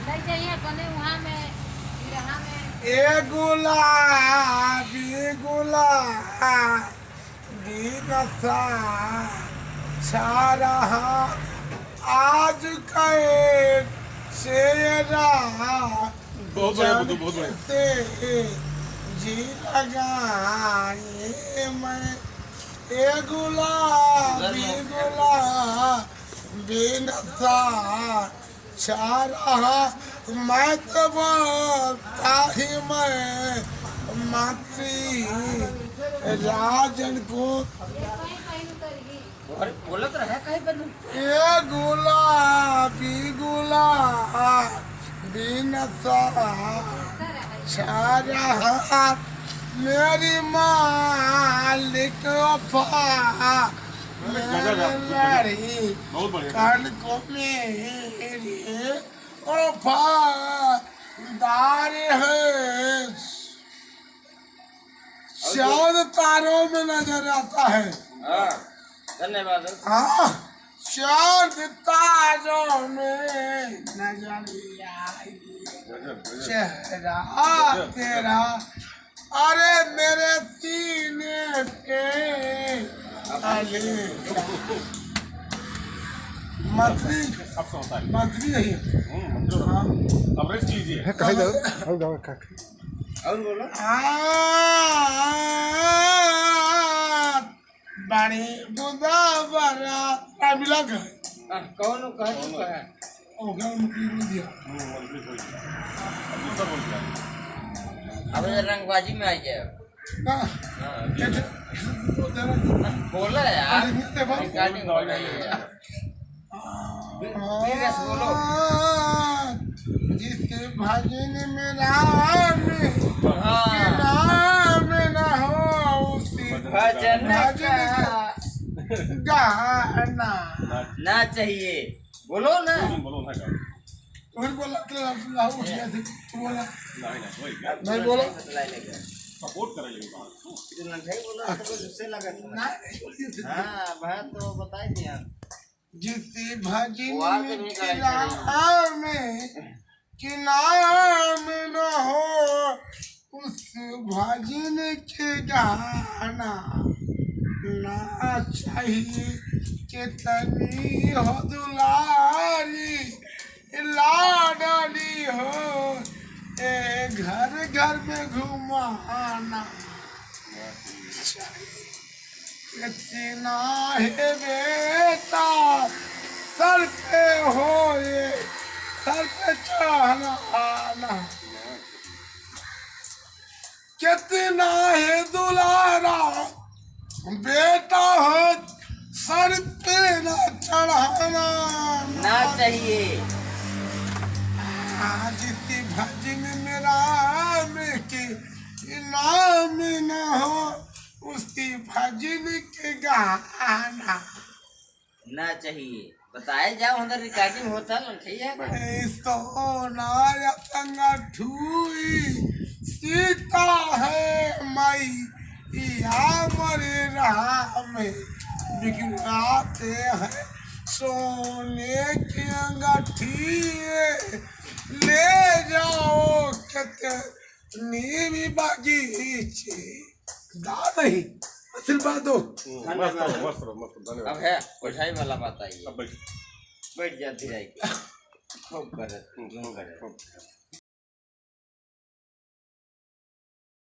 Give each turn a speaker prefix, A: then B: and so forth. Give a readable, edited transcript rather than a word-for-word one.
A: नहीं चाहिए बने वहाँ में यहाँ में
B: ए गुलाबी गुलाबी नशा छा रहा आज कहे शेरा
C: बहुत बढ़िया बुद्धू, बहुत बढ़िया।
B: से जी लगाए मैं ए गुलाबी नशा छा रहा मैं तो बोलता ही मैं मातृ राजन को
A: कहीं कहीं उतरगी
D: और बोलत रहे कहीं बनू
B: ये गुलाबी नशा छा रहा मेरी मालिक वफा मेरी
C: बहुत बढ़िया।
B: कान को मेरी वफादार है चांद तारों में नजर आता है।
D: हाँ धन्यवाद
B: हाँ चांद तारों में नजर आई चेहरा तेरा अरे मेरे सीने पे अली मंत्री
C: अब समझता है।
B: मंत्री नहीं है।
C: मंजूर।
B: हाँ।
C: अब रेस्ट कीजिए।
D: और बोलो
B: बड़ी बुदा बरा मिला गए
D: कौन कह चुका है
B: ओ क्या मुक्ति बोल दिया
C: मंत्री कोई नहीं। अब दूसरा बोल दिया।
D: अब ये रंगबाजी में आ गया
B: ना
D: हाँ,
B: कैसे बोल दे रहा
D: बोला है यार
B: अरे मिलते बात
D: रिकॉर्डिंग हो रही है यार सीरियस बोलो
B: जिस भजन में नाम
D: हाँ
B: नाम न हो उसी
D: भजन
B: भजन
D: का
B: गाना
D: ना चाहिए बोलो ना
C: बोलो ना का।
B: कौन बोला अल्लाह उठ गया थे बोला
C: नहीं वही क्या।
B: नहीं बोलो
C: सपोर्ट करेंगे बाहर।
D: नहीं बोला तो गुस्से लगा था
B: नहीं बोलिए थे।
D: हाँ भाई तो बताई दिया
B: जिस भजन
D: वाह, तो
B: में
D: नहीं
B: के
D: गाया
B: नाम न हो उस भजन के गाना ना चाहिए कितनी हो दुलारी लाडली हो ए घर घर में घुमाना चाहिए इतना है बेटा सर पे हो ये सर पे चढ़ना आना कितना है दुलारा बेटा हो सर पे न चढ़ाना
D: ना चाहिए
B: आज की भजन मेरा में के नाम न हो उसकी भजन के गाना
D: ना चाहिए बताए जाओ अंदर रिकॉर्डिंग होता ना ठीक है
B: सोनार संगा ठुई सीता है मई या मरे राम बिगड़ाते हैं सोने की अंगठी ले जाओ कितनी भी बगीचे दा नहीं आशीर्वाद दो
C: मस्त रहो, मस्त रहो, मस्त रहो।
D: अब
C: धन्यवाद।
D: है बुझाई वाला बात आई
C: अब बैठ।
D: बैठ जाती रहेगी खूब करे खूब करे